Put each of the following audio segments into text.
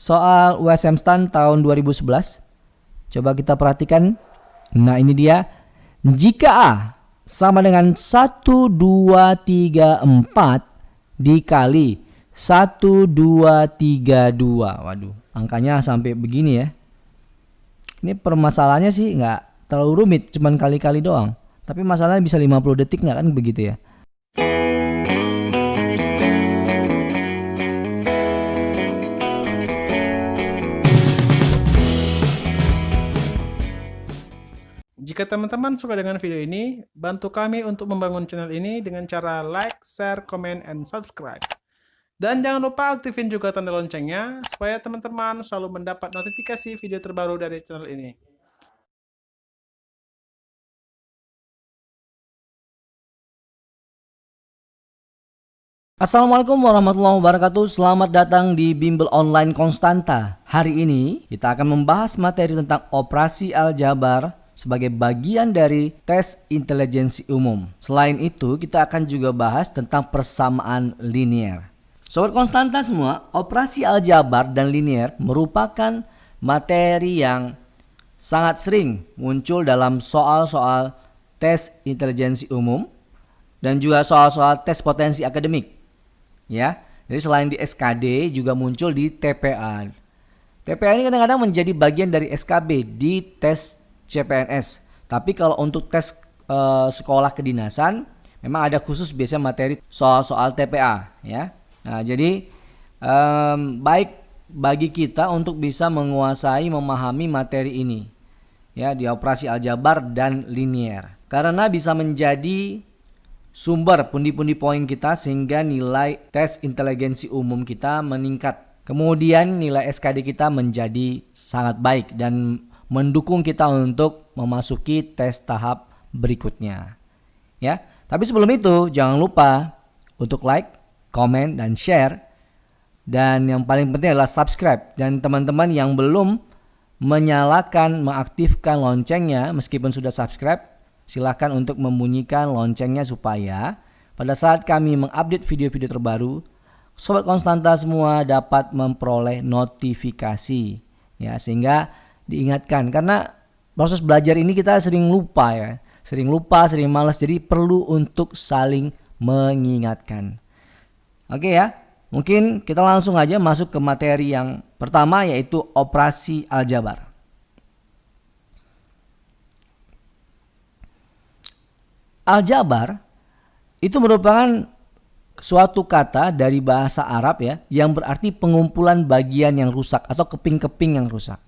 soal USM STAN tahun 2011. Coba kita perhatikan. Nah, ini dia. Jika A sama dengan 1, 2, 3, 4 dikali 1, 2, 3, 2. Waduh, angkanya sampai begini ya. Ini permasalahannya sih nggak terlalu rumit, cuman kali-kali doang. Tapi masalahnya bisa 50 detik nggak kan begitu ya. Jika teman-teman suka dengan video ini, bantu kami untuk membangun channel ini dengan cara like, share, comment, and subscribe. Dan jangan lupa aktifin juga tanda loncengnya, supaya teman-teman selalu mendapat notifikasi video terbaru dari channel ini. Assalamualaikum warahmatullahi wabarakatuh. Selamat datang di Bimbel Online Konstanta. Hari ini kita akan membahas materi tentang operasi aljabar sebagai bagian dari tes intelijensi umum. Selain itu, kita akan juga bahas tentang persamaan linear. Sobat Konstanta semua, operasi aljabar dan linear merupakan materi yang sangat sering muncul dalam soal-soal tes intelijensi umum dan juga soal-soal tes potensi akademik. Ya, jadi selain di SKD juga muncul di TPA. TPA ini kadang-kadang menjadi bagian dari SKB di tes CPNS. Tapi kalau untuk tes sekolah kedinasan, memang ada khusus biasanya materi soal-soal TPA ya. Nah, jadi baik bagi kita untuk bisa menguasai, memahami materi ini ya di operasi aljabar dan linear. Karena bisa menjadi sumber pundi-pundi poin kita sehingga nilai tes intelijensi umum kita meningkat. Kemudian nilai SKD kita menjadi sangat baik dan mendukung kita untuk memasuki tes tahap berikutnya. Ya, tapi sebelum itu jangan lupa untuk like, komen, dan share. Dan yang paling penting adalah subscribe. Dan teman-teman yang belum menyalakan, mengaktifkan loncengnya meskipun sudah subscribe, silakan untuk membunyikan loncengnya supaya pada saat kami mengupdate video-video terbaru, Sobat Konstanta semua dapat memperoleh notifikasi. Ya, sehingga diingatkan, karena proses belajar ini kita sering lupa ya, sering malas, jadi perlu untuk saling mengingatkan. Oke ya, mungkin kita langsung aja masuk ke materi yang pertama, yaitu operasi aljabar. Aljabar itu merupakan suatu kata dari bahasa Arab ya, yang berarti pengumpulan bagian yang rusak atau keping-keping yang rusak.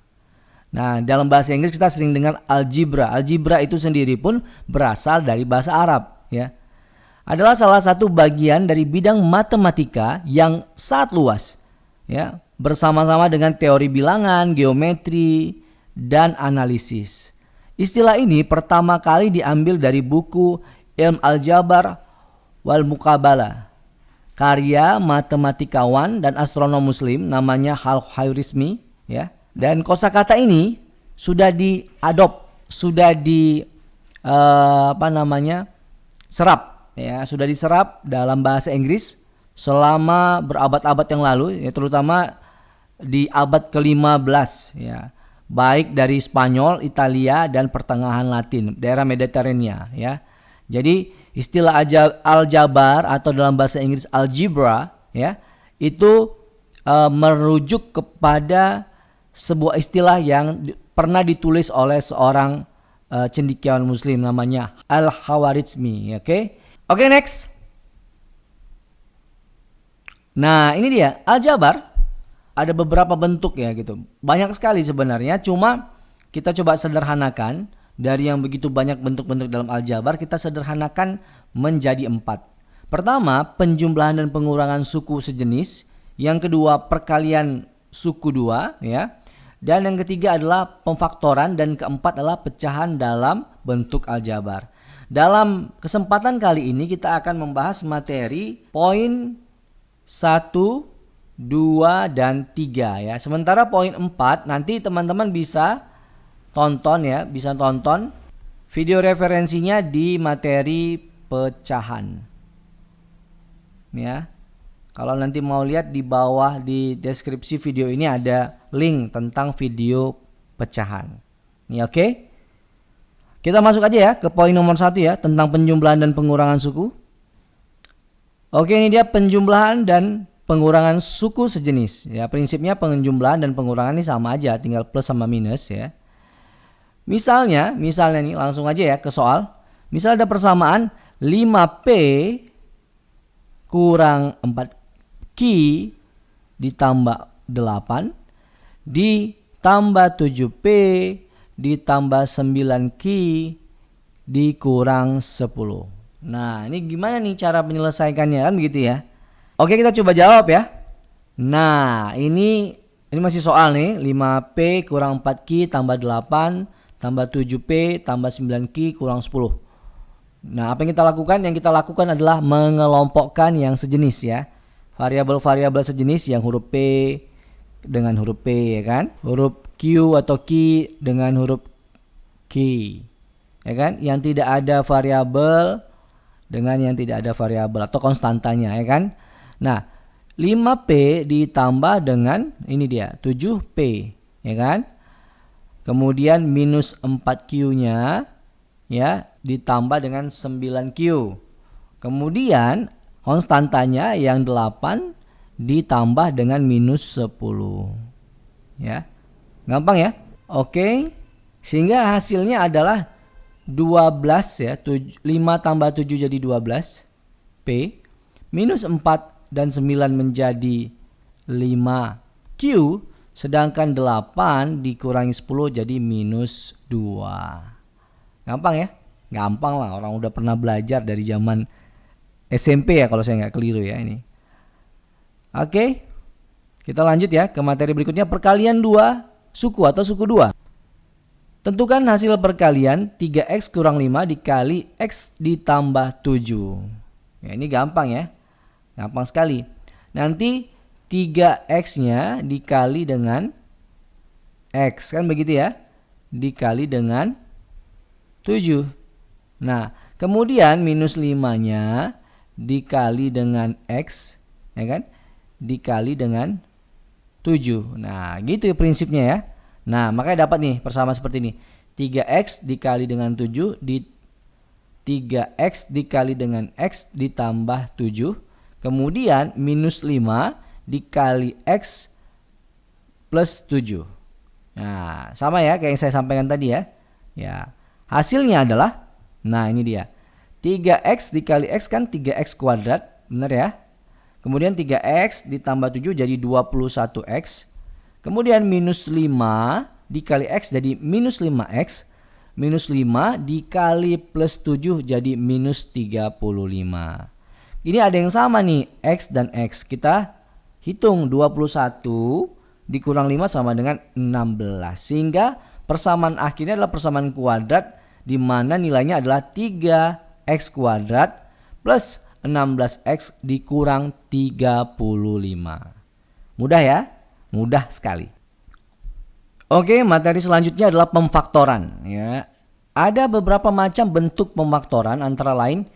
Nah, dalam bahasa Inggris kita sering dengar algebra. Algebra itu sendiri pun berasal dari bahasa Arab ya. Adalah salah satu bagian dari bidang matematika yang sangat luas ya, bersama-sama dengan teori bilangan, geometri, dan analisis. Istilah ini pertama kali diambil dari buku Ilm Aljabar wal Muqabalah, karya matematikawan dan astronom muslim namanya Al-Khwarizmi ya. Dan kosakata ini sudah sudah serap ya, sudah diserap dalam bahasa Inggris selama berabad-abad yang lalu ya, terutama di abad ke-15 ya. Baik dari Spanyol, Italia, dan pertengahan Latin, daerah Mediterania ya. Jadi istilah aljabar atau dalam bahasa Inggris algebra ya, itu merujuk kepada sebuah istilah yang pernah ditulis oleh seorang cendekiawan muslim namanya Al-Khwarizmi. Oke, next. Nah, ini dia aljabar. Ada beberapa bentuk ya gitu. Banyak sekali sebenarnya, cuma kita coba sederhanakan. Dari yang begitu banyak bentuk-bentuk dalam aljabar, kita sederhanakan menjadi 4. Pertama, penjumlahan dan pengurangan suku sejenis. Yang kedua, perkalian suku 2 ya. Dan yang ketiga adalah pemfaktoran, dan keempat adalah pecahan dalam bentuk aljabar. Dalam kesempatan kali ini kita akan membahas materi poin 1, 2, dan 3 ya. Sementara poin 4 nanti teman-teman bisa tonton video referensinya di materi pecahan. Ya. Kalau nanti mau lihat di bawah di deskripsi video ini ada link tentang video pecahan. Ini oke? Kita masuk aja ya ke poin nomor 1 ya, tentang penjumlahan dan pengurangan suku. Oke, ini dia penjumlahan dan pengurangan suku sejenis. Ya, prinsipnya penjumlahan dan pengurangan ini sama aja, tinggal plus sama minus ya. Misalnya nih langsung aja ya ke soal. Misal ada persamaan 5P kurang 4Q ditambah 8 ditambah 7P ditambah 9Q dikurang 10. Nah, ini gimana nih cara menyelesaikannya, kan begitu ya. Oke, kita coba jawab ya. Nah, ini masih soal nih. 5P kurang 4Q tambah 8 tambah 7P tambah 9Q kurang 10. Nah, apa yang kita lakukan? Yang kita lakukan adalah mengelompokkan yang sejenis ya. Variabel-variabel sejenis yang huruf P dengan huruf P ya kan. Huruf Q atau Q dengan huruf Q. Ya kan? Yang tidak ada variabel dengan yang tidak ada variabel atau konstantanya ya kan. Nah, 5P ditambah dengan ini dia 7P ya kan. Kemudian minus 4Q-nya ya ditambah dengan 9Q. Kemudian konstantanya yang 8 ditambah dengan minus 10. Ya. Gampang ya? Oke. Sehingga hasilnya adalah 12 ya, 5 tambah 7 jadi 12 P, minus 4 dan 9 menjadi 5 Q, sedangkan 8 dikurangi 10 jadi minus 2. Gampang ya? Gampang lah, orang udah pernah belajar dari zaman SMP ya kalau saya nggak keliru ya ini. Oke, kita lanjut ya ke materi berikutnya, perkalian 2 suku atau suku 2. Tentukan hasil perkalian 3x kurang 5 dikali x ditambah 7. Ya, ini gampang ya. Gampang sekali. Nanti 3x-nya dikali dengan x. Kan begitu ya. Dikali dengan 7. Nah, kemudian minus 5-nya dikali dengan x. Ya kan? Dikali dengan 7. Nah, gitu ya prinsipnya ya. Nah, makanya dapat nih persamaan seperti ini. 3x dikali dengan 7 di 3x dikali dengan x ditambah 7. Kemudian minus 5 dikali x plus 7. Nah, sama ya kayak yang saya sampaikan tadi ya. Ya, hasilnya adalah, nah ini dia. 3x dikali x kan 3x kuadrat, benar ya? Kemudian 3x ditambah 7 jadi 21x. Kemudian minus 5 dikali x jadi minus 5x. Minus 5 dikali plus 7 jadi minus 35. Ini ada yang sama nih, x dan x. Kita hitung 21 dikurang 5 sama dengan 16. Sehingga persamaan akhirnya adalah persamaan kuadrat di mana nilainya adalah 3x kuadrat plus 16x dikurang 35. Mudah ya? Mudah sekali. Oke, materi selanjutnya adalah pemfaktoran ya. Ada beberapa macam bentuk pemfaktoran antara lain.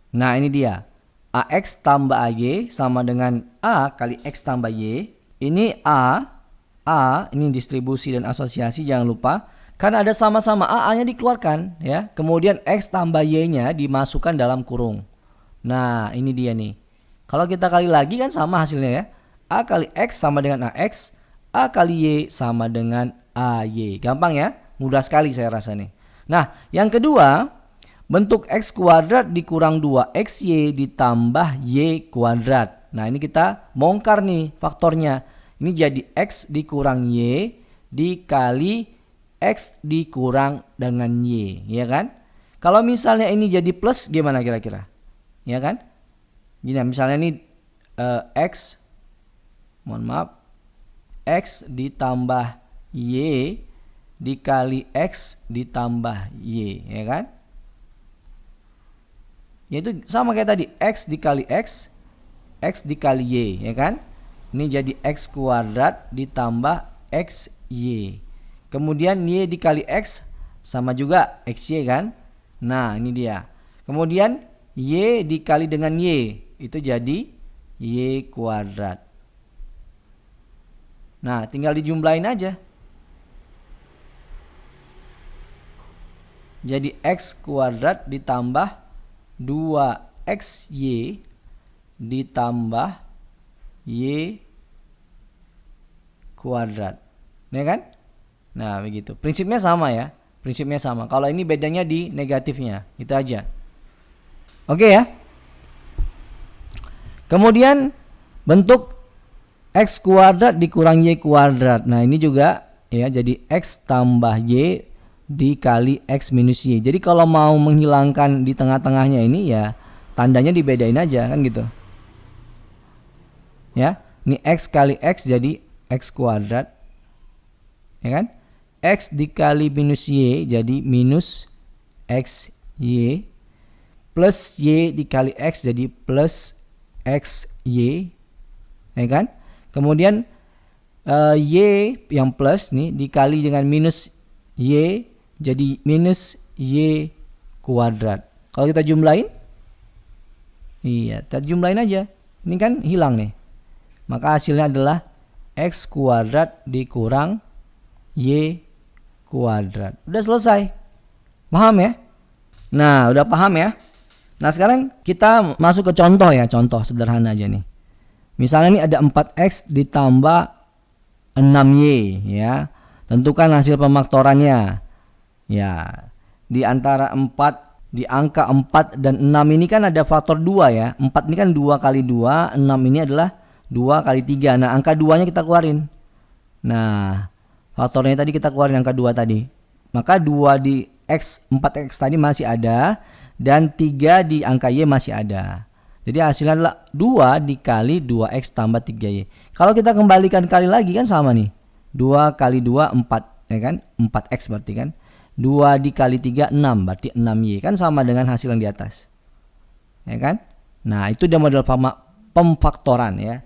Nah, ini dia. AX tambah AY sama dengan A kali X tambah Y. Ini A ini distribusi dan asosiasi, jangan lupa. Karena ada sama-sama A-nya dikeluarkan ya. Kemudian X tambah Y-nya dimasukkan dalam kurung. Nah, ini dia nih. Kalau kita kali lagi kan sama hasilnya ya. A kali X sama dengan AX, A kali Y sama dengan AY. Gampang ya? Mudah sekali saya rasa nih. Nah, yang kedua, bentuk X kuadrat dikurang 2XY ditambah Y kuadrat. Nah, ini kita bongkar nih faktornya. Ini jadi X dikurang Y dikali X dikurang dengan Y. Ya kan? Kalau misalnya ini jadi plus gimana kira-kira? Ya kan? Gini, misalnya ini X ditambah Y dikali X ditambah Y, ya kan? Yaitu sama kayak tadi, X dikali X, X dikali Y, ya kan? Ini jadi X kuadrat ditambah XY. Kemudian Y dikali X sama juga XY kan? Nah, ini dia. Kemudian Y dikali dengan Y, itu jadi Y kuadrat. Nah, tinggal dijumlahin aja. Jadi X kuadrat ditambah 2XY ditambah Y kuadrat. Ya kan? Nah, begitu. Prinsipnya sama ya. Prinsipnya sama. Kalau ini bedanya di negatifnya. Itu aja. Oke ya. Kemudian bentuk X kuadrat dikurang Y kuadrat. Nah, ini juga ya, jadi X tambah Y dikali X minus Y. Jadi kalau mau menghilangkan di tengah-tengahnya ini ya tandanya dibedain aja kan gitu. Ya, ini X kali X jadi X kuadrat. Ya kan? X dikali minus Y jadi minus XY. Plus Y dikali X jadi plus XY. Ya kan? Kemudian Y yang plus nih dikali dengan minus Y jadi minus Y kuadrat. Kalau kita jumlahin, iya, kita jumlahin aja. Ini kan hilang nih. Maka hasilnya adalah X kuadrat dikurang Y kuadrat. Udah selesai. Paham ya? Nah, udah paham ya? Nah, sekarang kita masuk ke contoh ya. Contoh sederhana aja nih. Misalnya nih ada 4X ditambah 6Y ya. Tentukan hasil pemaktorannya. Ya, di antara 4, di angka 4 dan 6 ini kan ada faktor 2 ya. 4 ini kan 2 kali 2, 6 ini adalah 2 kali 3. Nah, angka 2-nya kita keluarin. Nah, faktornya tadi kita keluarin angka 2 tadi. Maka 2 di X, 4X tadi masih ada. Dan 3 di angka Y masih ada. Jadi hasilnya adalah 2 dikali 2X tambah 3Y. Kalau kita kembalikan kali lagi kan sama nih. 2 kali 2, 4. Ya kan? 4X berarti kan. 2 dikali 3, 6. Berarti 6Y. Kan sama dengan hasil yang di atas. Ya kan? Nah, itu dia model pemfaktoran ya.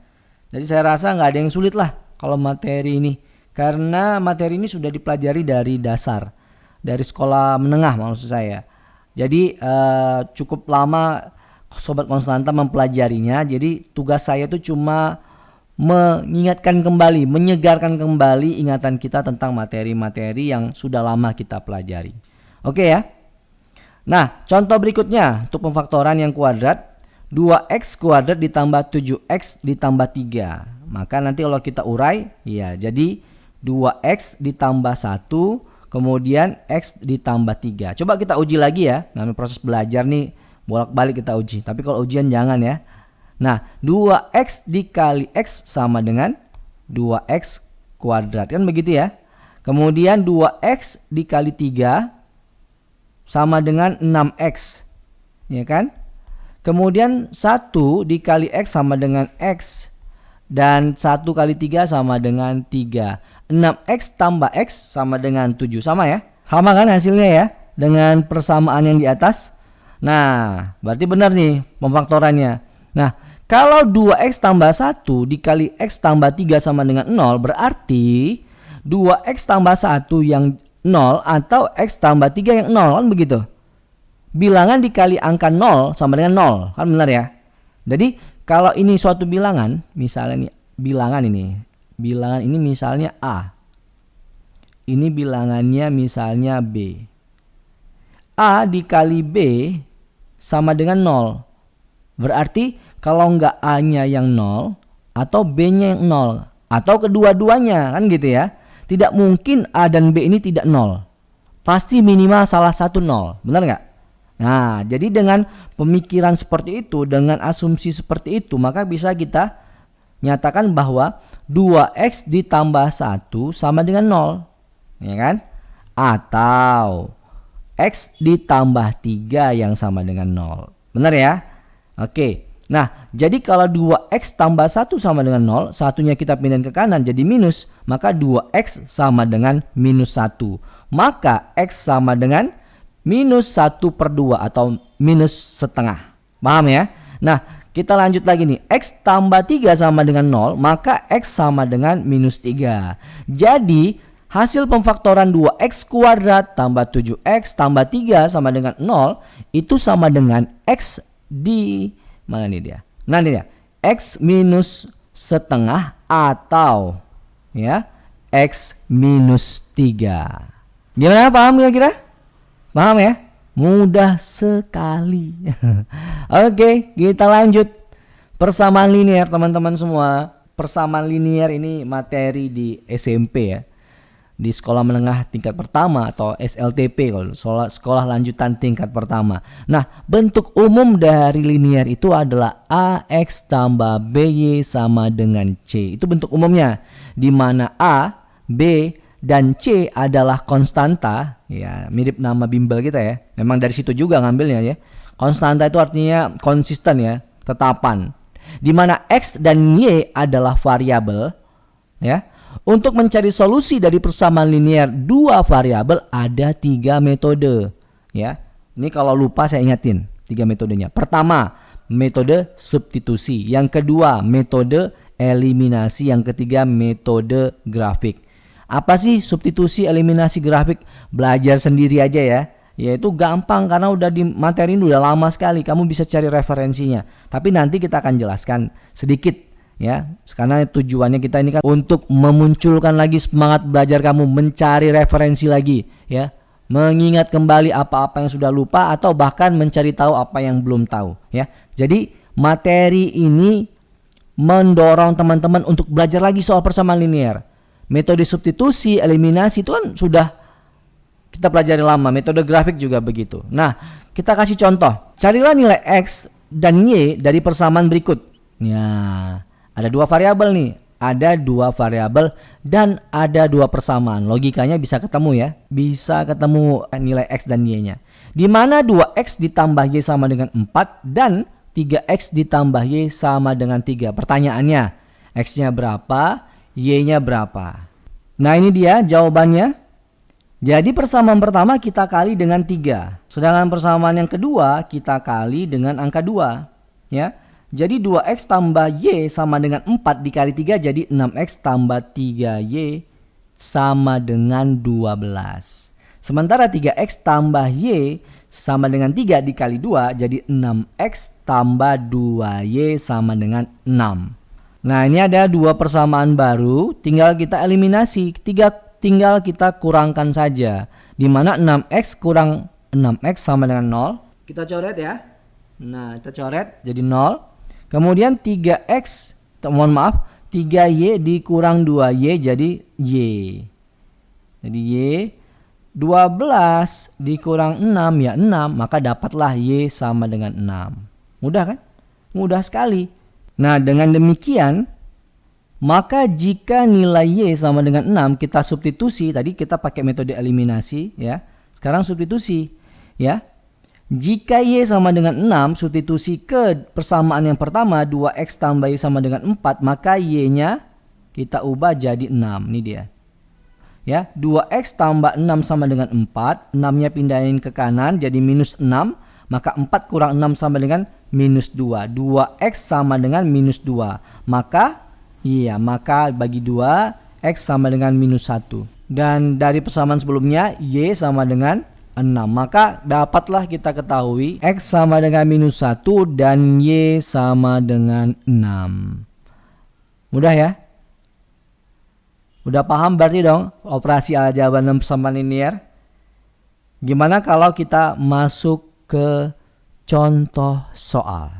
Jadi saya rasa nggak ada yang sulit lah kalau materi ini. Karena materi ini sudah dipelajari dari dasar. Dari sekolah menengah maksud saya. Jadi cukup lama Sobat Konstanta mempelajarinya. Jadi tugas saya itu cuma mengingatkan kembali, menyegarkan kembali ingatan kita tentang materi-materi yang sudah lama kita pelajari. Oke ya. Nah, contoh berikutnya untuk pemfaktoran yang kuadrat, 2X kuadrat ditambah 7X ditambah 3. Maka nanti kalau kita urai, ya jadi 2X ditambah 1, kemudian X ditambah 3. Coba kita uji lagi ya. Namanya proses belajar nih, bolak-balik kita uji. Tapi kalau ujian jangan ya. Nah, 2X dikali X sama dengan 2X kuadrat. Kan begitu ya. Kemudian 2X dikali 3 sama dengan 6X. Ya kan? Kemudian 1 dikali X sama dengan X. Dan 1 kali 3 sama dengan 3. 6X tambah X sama dengan 7. Sama ya? Sama kan hasilnya ya? Dengan persamaan yang di atas. Nah, berarti benar nih pemfaktorannya. Nah, kalau 2X tambah 1 dikali X tambah 3 sama dengan 0, berarti 2X tambah 1 yang 0 atau X tambah 3 yang 0, kan begitu. Bilangan dikali angka 0 sama dengan 0, kan benar ya. Jadi kalau ini suatu bilangan, misalnya nih bilangan ini misalnya A. Ini bilangannya misalnya B. A dikali B sama dengan 0. Berarti kalau nggak A-nya yang 0 atau B-nya yang 0 atau kedua-duanya kan gitu ya. Tidak mungkin A dan B ini tidak 0. Pasti minimal salah satu 0. Benar nggak? Nah, jadi dengan pemikiran seperti itu, dengan asumsi seperti itu, maka bisa kita nyatakan bahwa 2X ditambah 1 sama dengan 0. Ya kan? Atau X ditambah 3 yang sama dengan 0. Benar ya? Oke. Nah, jadi kalau 2X tambah 1 sama dengan 0, satunya kita pindahin ke kanan jadi minus, maka 2X sama dengan minus 1. Maka X sama dengan minus 1/2 atau minus setengah. Paham ya? Nah, kita lanjut lagi nih. X tambah 3 sama dengan 0, maka X sama dengan minus 3. Jadi, hasil pemfaktoran 2X kuadrat tambah 7X tambah 3 sama dengan 0, itu sama dengan X di mana nih dia? Nah ini dia. X minus setengah atau ya X minus 3. Gimana, paham kira-kira? Paham ya? Mudah sekali. Oke, kita lanjut. Persamaan linear teman-teman semua. Persamaan linear ini materi di SMP ya. Di sekolah menengah tingkat pertama atau SLTP, kalau sekolah lanjutan tingkat pertama. Nah, bentuk umum dari linear itu adalah AX tambah BY sama dengan C. Itu bentuk umumnya, di mana A, B, dan C adalah konstanta. Ya, mirip nama bimbel kita ya. Memang dari situ juga ngambilnya ya. Konstanta itu artinya konsisten ya, tetapan. Di mana X dan Y adalah variabel ya. Untuk mencari solusi dari persamaan linear dua variabel ada 3 metode ya. Ini kalau lupa saya ingatin 3 metodenya. Pertama, metode substitusi. Yang kedua, metode eliminasi. Yang ketiga, metode grafik. Apa sih substitusi, eliminasi, grafik? Belajar sendiri aja ya. Ya itu gampang karena udah di materi ini udah lama sekali. Kamu bisa cari referensinya. Tapi nanti kita akan jelaskan sedikit ya, karena tujuannya kita ini kan untuk memunculkan lagi semangat belajar kamu, mencari referensi lagi ya, mengingat kembali apa-apa yang sudah lupa atau bahkan mencari tahu apa yang belum tahu ya. Jadi materi ini mendorong teman-teman untuk belajar lagi soal persamaan linear. Metode substitusi, eliminasi itu kan sudah kita pelajari lama, metode grafik juga begitu. Nah, kita kasih contoh. Carilah nilai X dan Y dari persamaan berikut. Ya, ada dua variabel nih, ada dua variabel dan ada dua persamaan. Logikanya bisa ketemu ya, bisa ketemu nilai X dan Y-nya. Di mana 2X ditambah Y sama dengan 4 dan 3X ditambah Y sama dengan 3. Pertanyaannya, X-nya berapa, Y-nya berapa? Nah ini dia jawabannya. Jadi persamaan pertama kita kali dengan 3. Sedangkan persamaan yang kedua kita kali dengan angka 2 ya. Jadi 2X tambah Y sama dengan 4 dikali 3 jadi 6X tambah 3Y sama dengan 12. Sementara 3X tambah Y sama dengan 3 dikali 2 jadi 6X tambah 2Y sama dengan 6. Nah ini ada dua persamaan baru, tinggal kita eliminasi. Tinggal kita kurangkan saja. Dimana 6X kurang 6X sama dengan 0. Kita coret ya. Nah kita coret jadi 0. Kemudian 3X, 3Y dikurang 2Y jadi Y. Jadi Y 12 dikurang 6 ya 6, maka dapatlah Y sama dengan 6. Mudah kan? Mudah sekali. Nah dengan demikian, maka jika nilai Y sama dengan 6 kita substitusi, tadi kita pakai metode eliminasi ya. Sekarang substitusi ya. Jika Y sama dengan 6, substitusi ke persamaan yang pertama 2X tambah Y sama dengan 4, maka Y-nya kita ubah jadi 6. Ini dia. Ya, 2X tambah 6 sama dengan 4, 6-nya pindahin ke kanan jadi minus 6, maka 4 kurang 6 sama dengan minus 2. 2X sama dengan minus 2. Maka bagi 2, X sama dengan minus 1. Dan dari persamaan sebelumnya, Y sama dengan 6. Maka dapatlah kita ketahui X sama dengan minus 1 dan Y sama dengan 6. Mudah ya? Udah paham berarti dong operasi aljabar dan persamaan linear? Gimana kalau kita masuk ke contoh soal?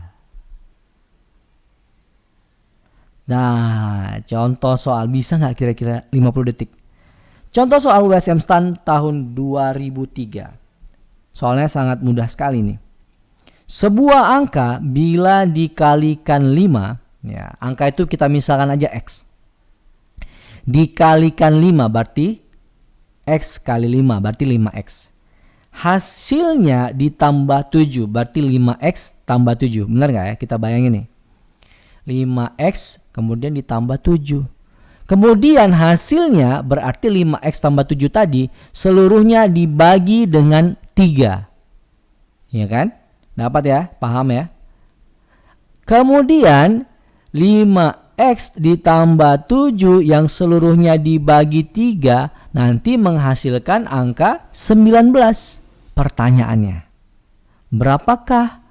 Nah, contoh soal bisa nggak kira-kira 50 detik? Contoh soal USM STAN tahun 2003. Soalnya sangat mudah sekali nih. Sebuah angka bila dikalikan 5, ya, angka itu kita misalkan aja X. Dikalikan 5 berarti X kali 5 berarti 5X. Hasilnya ditambah 7 berarti 5X tambah 7. Benar nggak ya? Kita bayangin nih. 5X kemudian ditambah 7. Kemudian hasilnya berarti 5X tambah 7 tadi seluruhnya dibagi dengan 3. Iya kan? Dapat ya? Paham ya? Kemudian 5X ditambah 7 yang seluruhnya dibagi 3 nanti menghasilkan angka 19. Pertanyaannya, berapakah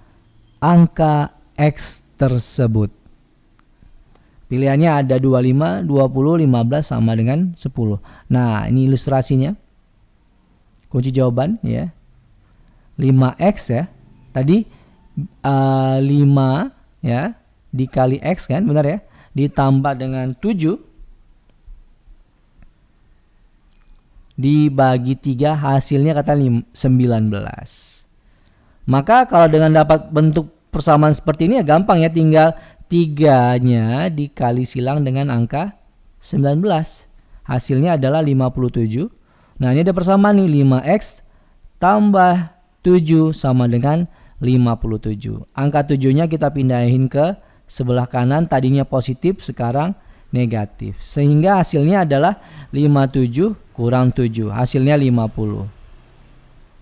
angka X tersebut? Pilihannya ada 25, 20, 15 sama dengan 10. Nah, ini ilustrasinya. Kunci jawaban ya. 5x ya. Tadi 5 ya dikali x kan, benar ya? Ditambah dengan 7 dibagi 3 hasilnya kata 19. Maka kalau dengan dapat bentuk persamaan seperti ini ya gampang ya, tinggal 3-nya dikali silang dengan angka 19. Hasilnya adalah 57. Nah, ini ada persamaan nih, 5x tambah 7 sama dengan 57. Angka 7-nya kita pindahin ke sebelah kanan, tadinya positif sekarang negatif. Sehingga hasilnya adalah 57 kurang 7, hasilnya 50.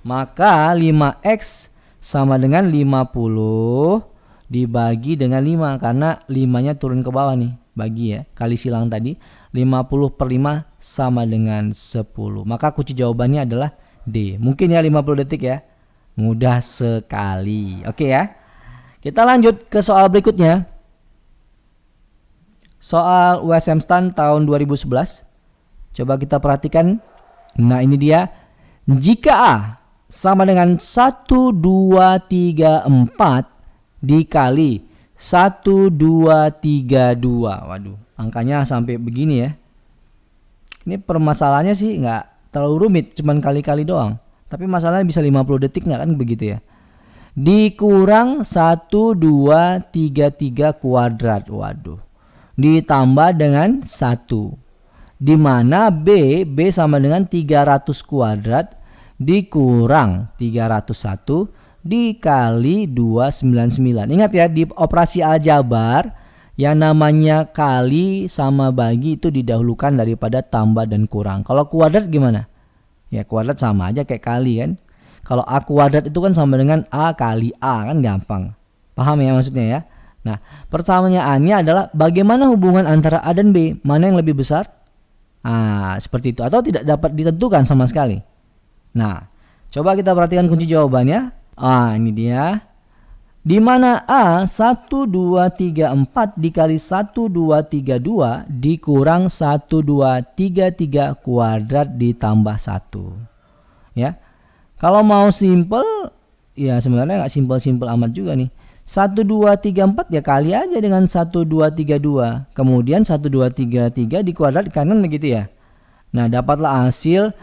Maka 5x sama dengan 50 dibagi dengan 5, karena 5-nya turun ke bawah nih, bagi ya, kali silang tadi. 50 per 5 sama dengan 10. Maka kunci jawabannya adalah D. Mungkin ya 50 detik ya. Mudah sekali. Oke ya. Kita lanjut ke soal berikutnya. Soal USM STAN tahun 2011. Coba kita perhatikan. Nah, ini dia. Jika A sama dengan 1, 2, 3, 4 dikali 1, 2, 3, 2. Waduh, angkanya sampai begini ya. Ini permasalahannya sih nggak terlalu rumit, cuman kali-kali doang. Tapi masalahnya bisa 50 detik nggak kan, begitu ya. Dikurang 1, 2, 3, 3 kuadrat. Waduh. Ditambah dengan 1. Dimana B sama dengan 300 kuadrat dikurang 301 dikali 299. Ingat ya, di operasi aljabar yang namanya kali sama bagi itu didahulukan daripada tambah dan kurang. Kalau kuadrat gimana? Ya kuadrat sama aja kayak kali kan. Kalau A kuadrat itu kan sama dengan A kali A, kan gampang. Paham ya maksudnya ya? Nah, pertanyaannya adalah bagaimana hubungan antara A dan B? Mana yang lebih besar? Seperti itu. Atau tidak dapat ditentukan sama sekali. Nah, coba kita perhatikan kunci jawabannya. Ini dia. Di mana A 1, 2, 3, 4 dikali 1, 2, 3, 2 dikurang 1, 2, 3, 3 kuadrat ditambah 1. Ya. Kalau mau simple, ya sebenarnya nggak simple-simple amat juga nih. 1, 2, 3, 4 ya kali aja dengan 1, 2, 3, 2. Kemudian 1, 2, 3, 3 di kuadrat kanan begitu ya. Nah, dapatlah hasil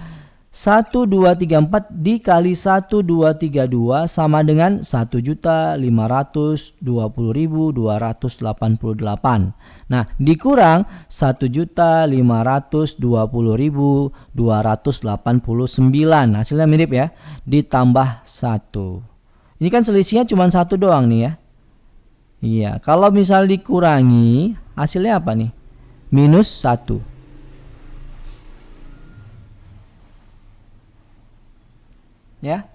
1, 2, 3, 4 dikali 1, 2, 3, 2 sama dengan 1.520.288. Nah, dikurang 1.520.289. Hasilnya mirip ya, ditambah 1. Ini kan selisihnya cuma 1 doang nih ya. Iya, kalau misal dikurangi hasilnya apa nih? Minus 1. Ya,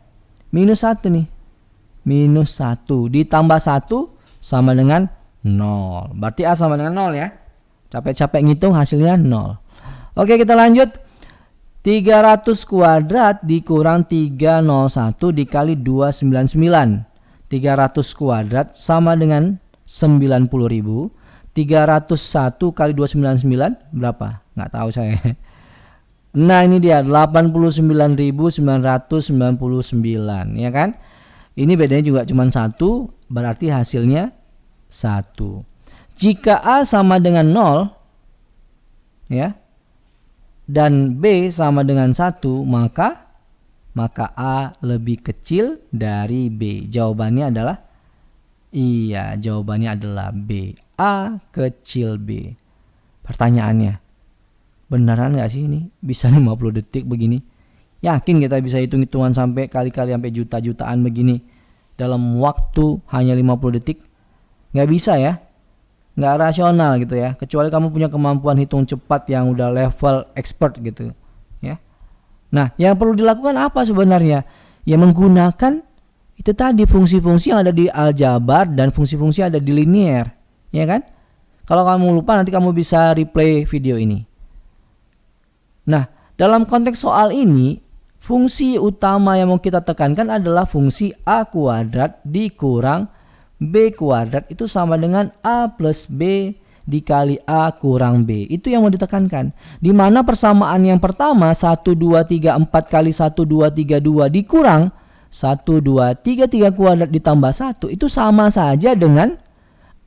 minus 1 nih. Minus 1 ditambah 1 sama dengan 0. Berarti A sama dengan 0 ya. Capek-capek ngitung hasilnya 0. Oke, kita lanjut. 300 kuadrat dikurang 301 dikali 299. 300 kuadrat sama dengan 90.000. 301 kali 299 berapa? Nggak tahu saya. Nah, ini dia 89.999 ya kan. Ini bedanya juga cuma 1, berarti hasilnya 1. Jika A sama dengan 0 ya dan B sama dengan 1, maka A lebih kecil dari B. Jawabannya adalah jawabannya adalah B. A kecil B. Pertanyaannya, beneran gak sih ini bisa 50 detik begini? Yakin kita bisa hitung-hitungan sampai kali-kali sampai juta-jutaan begini dalam waktu hanya 50 detik? Gak bisa ya, gak rasional gitu ya. Kecuali kamu punya kemampuan hitung cepat yang udah level expert gitu ya. Nah, yang perlu dilakukan apa sebenarnya? Ya menggunakan itu tadi fungsi-fungsi yang ada di aljabar dan fungsi-fungsi yang ada di linear, ya kan? Kalau kamu lupa nanti kamu bisa replay video ini. Nah, dalam konteks soal ini, fungsi utama yang mau kita tekankan adalah fungsi A kuadrat dikurang B kuadrat itu sama dengan A plus B dikali A kurang B. Itu yang mau ditekankan. Di mana persamaan yang pertama 1, 2, 3, 4 kali 1, 2, 3, 2 dikurang 1, 2, 3, 3 kuadrat ditambah 1. Itu sama saja dengan,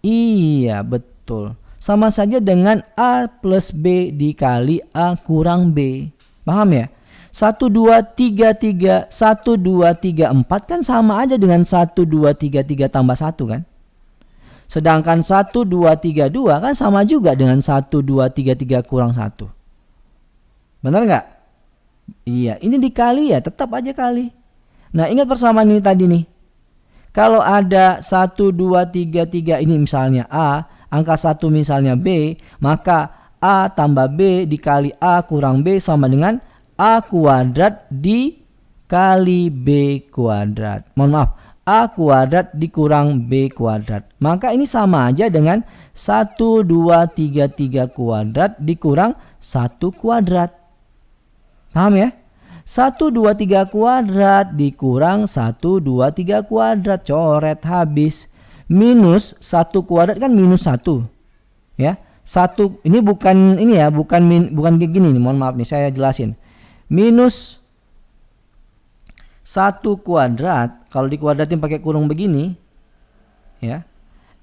iya betul, sama saja dengan A plus B dikali A kurang B. Paham ya? 1, 2, 3, 3, 1, 2, 3, 4 kan sama aja dengan 1, 2, 3, 3 tambah 1 kan? Sedangkan 1, 2, 3, 2 kan sama juga dengan 1, 2, 3, 3 kurang 1. Benar nggak? Iya, ini dikali ya, tetap aja kali. Nah, ingat persamaan ini tadi nih. Kalau ada 1, 2, 3, 3 ini misalnya A, angka 1 misalnya B, maka A tambah B dikali A kurang B sama dengan A kuadrat dikali B kuadrat. Mohon maaf, A kuadrat dikurang B kuadrat. Maka ini sama aja dengan 1, 2, 3, 3 kuadrat dikurang 1 kuadrat. Paham ya? 1, 2, 3 kuadrat dikurang 1, 2, 3 kuadrat. Coret habis. Minus 1 kuadrat kan minus 1. Ya. 1 ini bukan ini ya, bukan kayak gini nih. Mohon maaf nih, saya jelasin. Minus 1 kuadrat, kalau dikuadratin pakai kurung begini, ya,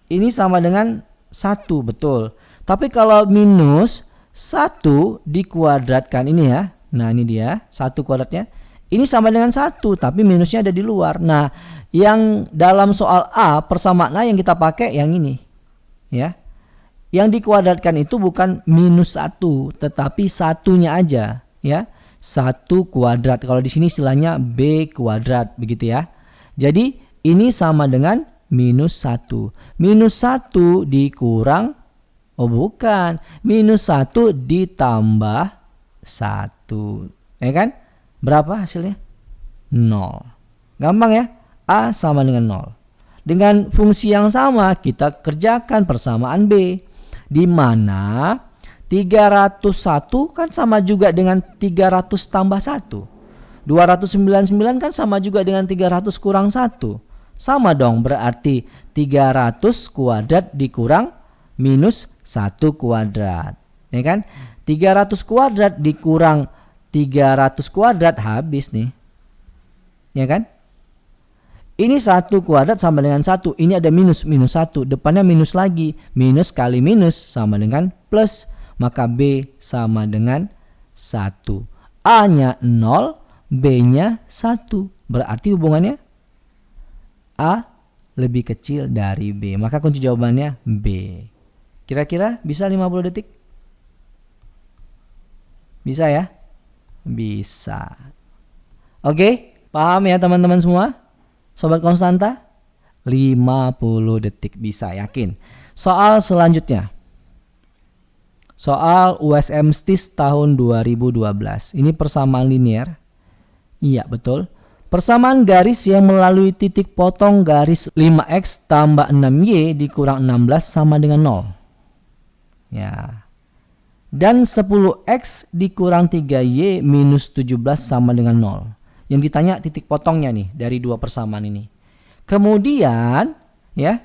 ini sama dengan 1, betul. Tapi kalau minus 1 dikuadratkan ini ya, nah ini dia 1 kuadratnya, ini sama dengan 1, tapi minusnya ada di luar. Nah, yang dalam soal A, persamaan A yang kita pakai yang ini, ya. Yang dikuadratkan itu bukan minus 1, tetapi satunya aja, ya. 1 kuadrat. Kalau di sini istilahnya B kuadrat, begitu ya. Jadi ini sama dengan minus 1. Minus 1 dikurang, oh bukan, minus 1 ditambah 1. Ya kan? Berapa hasilnya? 0. Gampang ya? A sama dengan 0. Dengan fungsi yang sama kita kerjakan persamaan B, di mana 301 kan sama juga dengan 300 tambah 1. 299 kan sama juga dengan 300 kurang 1. Sama dong, berarti 300 kuadrat dikurang minus 1 kuadrat. Ya kan? 300 kuadrat dikurang 300 kuadrat habis nih. Ya kan? Ini 1 kuadrat sama dengan 1. Ini ada minus 1. Depannya minus lagi. Minus kali minus sama dengan plus. Maka B sama dengan 1. A-nya 0, B-nya 1. Berarti hubungannya A lebih kecil dari B. Maka kunci jawabannya B. Kira-kira bisa 50 detik? Bisa ya? Bisa. Oke, paham ya teman-teman semua? Sobat Konstanta? 50 detik bisa, yakin. Soal selanjutnya. Soal USM STIS tahun 2012. Ini persamaan linear. Iya, betul. Persamaan garis yang melalui titik potong garis 5x tambah 6y dikurang 16 sama dengan 0. Ya. Dan 10x dikurang 3y minus 17 sama dengan 0. Yang ditanya titik potongnya nih dari dua persamaan ini. Kemudian, ya,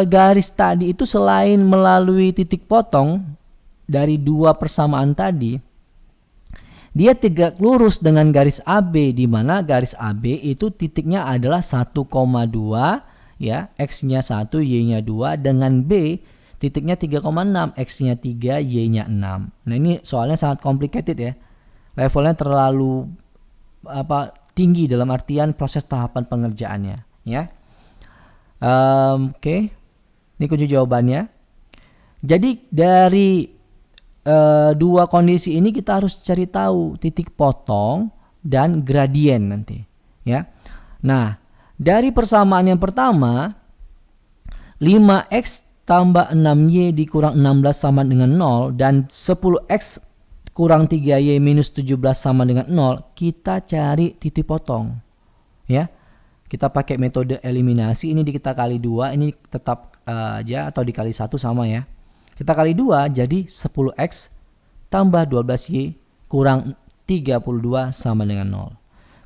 garis tadi itu selain melalui titik potong dari dua persamaan tadi, dia tegak lurus dengan garis AB, di mana garis AB itu titiknya adalah 1,2, ya, x-nya 1, y-nya 2, dengan B titiknya 3,6, x-nya 3, y-nya 6. Nah, ini soalnya sangat complicated ya. Levelnya terlalu tinggi dalam artian proses tahapan pengerjaannya, ya. Oke. Ini kunci jawabannya. Jadi dari dua kondisi ini kita harus cari tahu titik potong dan gradien nanti, ya. Nah, dari persamaan yang pertama 5x tambah 6y dikurang 16 sama dengan 0 dan 10x kurang 3y minus 17 sama dengan 0, kita cari titik potong, ya. Kita pakai metode eliminasi, ini kita kali 2, ini tetap aja atau dikali 1 sama ya. Kita kali 2 jadi 10x tambah 12y kurang 32 sama dengan 0.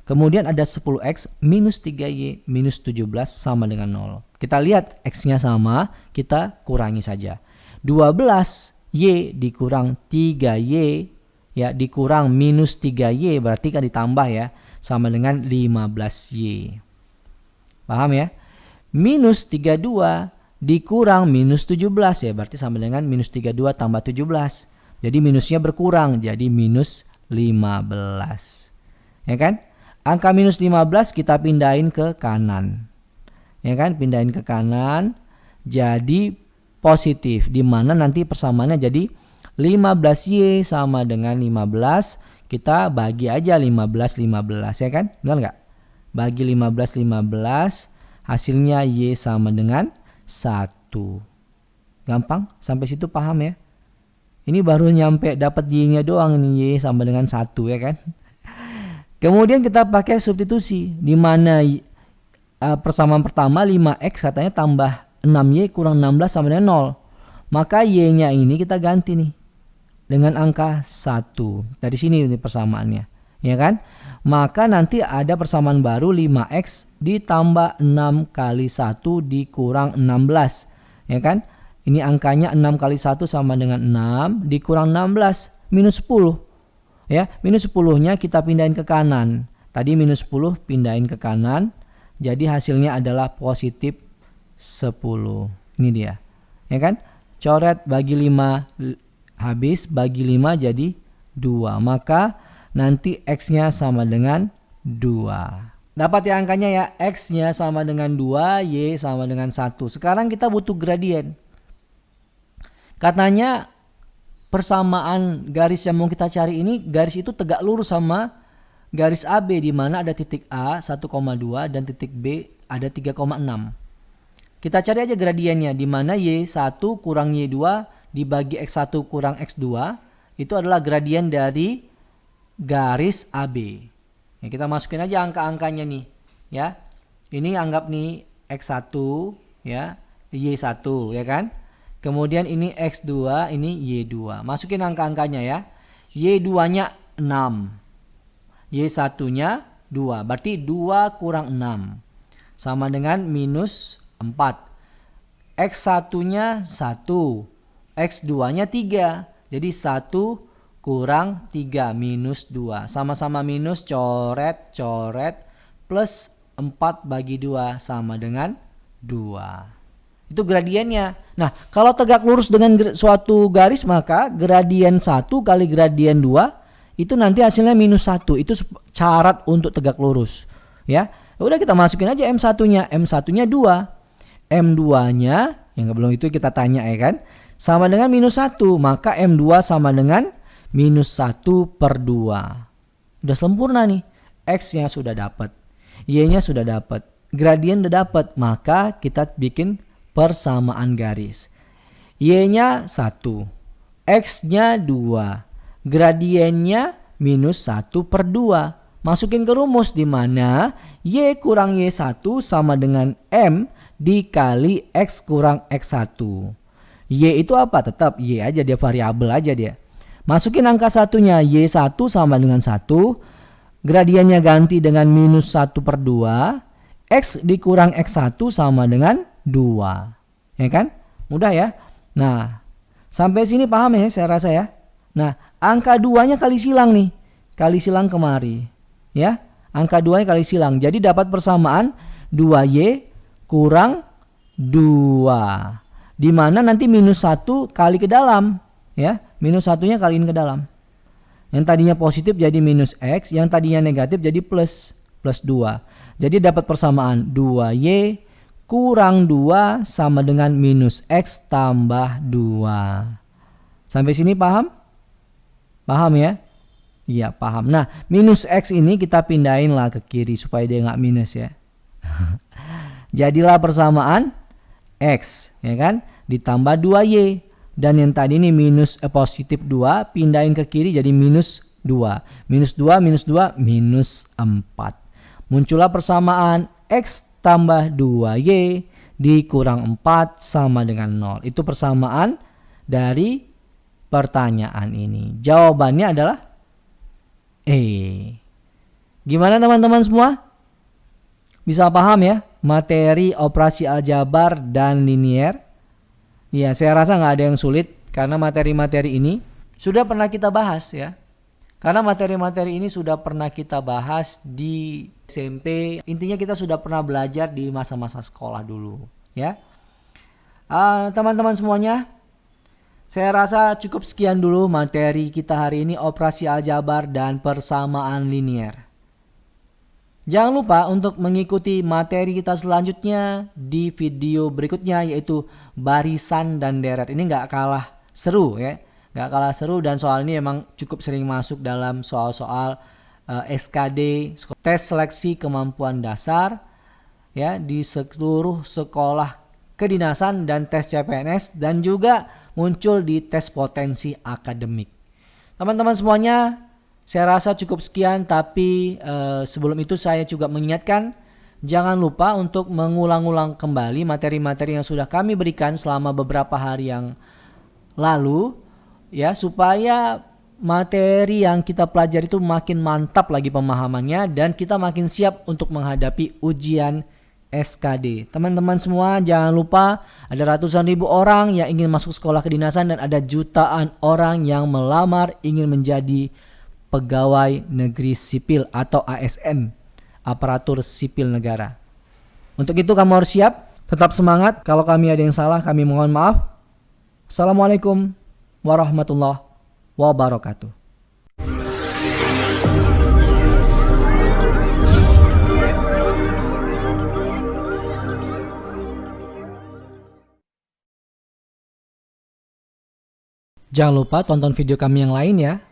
Kemudian ada 10x minus 3y minus 17 sama dengan 0. Kita lihat X-nya sama, kita kurangi saja. 12Y dikurang 3Y, ya, dikurang minus 3Y, berarti kan ditambah ya, sama dengan 15Y. Paham ya? Minus 32 dikurang minus 17, ya, berarti sama dengan minus 32 tambah 17. Jadi minusnya berkurang, jadi minus 15. Ya kan? Angka minus 15 kita pindahin ke kanan. Ya kan, pindahin ke kanan jadi positif, di mana nanti persamaannya jadi 15Y sama dengan 15, kita bagi aja 15 ya kan, benar nggak? Bagi 15 hasilnya Y sama dengan 1. Gampang, sampai situ paham ya? Ini baru nyampe dapat Y-nya doang nih, Y sama dengan 1 ya kan. Kemudian kita pakai substitusi, di mana persamaan pertama 5X katanya tambah 6Y kurang 16 sama dengan 0. Maka Y-nya ini kita ganti nih dengan angka 1. Dari sini ini persamaannya, ya kan? Maka nanti ada persamaan baru 5X ditambah 6 kali 1 dikurang 16, ya kan? Ini angkanya 6 kali 1 sama dengan 6 dikurang 16 minus 10. Ya, minus 10-nya kita pindahin ke kanan. Tadi minus 10 pindahin ke kanan. Jadi hasilnya adalah positif 10. Ini dia. Ya kan? Coret bagi 5 habis, bagi 5 jadi 2. Maka nanti X-nya sama dengan 2. Dapat ya angkanya ya, X-nya sama dengan 2, Y sama dengan 1. Sekarang kita butuh gradien. Katanya persamaan garis yang mau kita cari ini, garis itu tegak lurus sama garis AB, di mana ada titik A 1,2 dan titik B ada 3,6. Kita cari aja gradiennya, di mana Y1 kurang Y2 dibagi X1 kurang X2 itu adalah gradien dari garis AB. Ya, kita masukin aja angka-angkanya nih, ya. Ini anggap nih X1 ya, Y1 ya kan. Kemudian ini X2, ini Y2. Masukin angka-angkanya ya. Y2-nya 6. Y1-nya 2. Berarti 2 kurang 6. Sama dengan minus 4. X1-nya 1. X2-nya 3. Jadi 1 kurang 3 minus 2. Sama-sama minus, coret. Plus 4 bagi 2 sama dengan 2. Itu gradiennya. Nah, kalau tegak lurus dengan suatu garis, maka gradien 1 kali gradien 2 itu nanti hasilnya minus 1. Itu syarat untuk tegak lurus. Ya, udah kita masukin aja M1-nya. M1-nya 2. M2-nya, yang belum itu kita tanya ya kan, sama dengan minus 1. Maka M2 sama dengan minus 1 per 2. Udah sempurna nih. X-nya sudah dapat. Y-nya sudah dapat. Gradien udah dapat. Maka kita bikin persamaan garis. Y-nya 1, X-nya 2, gradiennya minus 1 per 2. Masukin ke rumus, di mana Y kurang Y1 sama dengan M dikali X kurang X1. Y itu apa? Tetap Y aja, dia variabel aja dia. Masukin angka satunya, Y1 sama dengan 1, gradiennya ganti dengan minus 1 per 2, X dikurang X1 sama dengan 2. Ya kan? Mudah ya? Nah, sampai sini paham ya saya rasa ya. Nah, angka 2-nya kali silang nih. Kali silang kemari. Ya, angka 2-nya kali silang. Jadi dapat persamaan 2Y kurang 2. Di mana nanti minus 1 kali ke dalam. Ya, minus 1-nya kaliin ke dalam. Yang tadinya positif jadi minus X. Yang tadinya negatif jadi plus 2. Jadi dapat persamaan 2Y kurang 2 sama dengan minus X tambah 2. Sampai sini paham? Paham ya? Iya paham. Nah, minus X ini kita pindahin lah ke kiri supaya dia nggak minus ya. Jadilah persamaan X, ya kan? Ditambah 2Y. Dan yang tadi ini minus positif 2, pindahin ke kiri jadi minus 2. Minus 2, minus 2, minus 4. Muncullah persamaan X tambah 2Y dikurang 4 sama dengan 0. Itu persamaan dari pertanyaan ini. Jawabannya adalah E. Gimana teman-teman semua? Bisa paham ya? materi operasi aljabar dan linier. Ya, saya rasa nggak ada yang sulit karena materi-materi ini sudah pernah kita bahas ya. Karena materi-materi ini sudah pernah kita bahas di SMP. Intinya kita sudah pernah belajar di masa-masa sekolah dulu ya. Teman-teman semuanya, saya rasa cukup sekian dulu materi kita hari ini, operasi aljabar dan persamaan linier. Jangan lupa untuk mengikuti materi kita selanjutnya di video berikutnya, yaitu barisan dan deret. Ini nggak kalah seru ya, nggak kalah seru, dan soal ini emang cukup sering masuk dalam soal-soal SKD, tes seleksi kemampuan dasar ya, di seluruh sekolah kedinasan dan tes CPNS, dan juga muncul di tes potensi akademik. Teman-teman semuanya, saya rasa cukup sekian, tapi sebelum itu saya juga mengingatkan, jangan lupa untuk mengulang-ulang kembali materi-materi yang sudah kami berikan selama beberapa hari yang lalu ya, supaya materi yang kita pelajari itu makin mantap lagi pemahamannya dan kita makin siap untuk menghadapi ujian SKD. Teman-teman semua, jangan lupa ada ratusan ribu orang yang ingin masuk sekolah kedinasan dan ada jutaan orang yang melamar ingin menjadi pegawai negeri sipil atau ASN, aparatur sipil negara. Untuk itu kamu harus siap, tetap semangat. Kalau kami ada yang salah, kami mohon maaf. Assalamualaikum warahmatullahi wabarakatuh. Jangan lupa tonton video kami yang lain ya.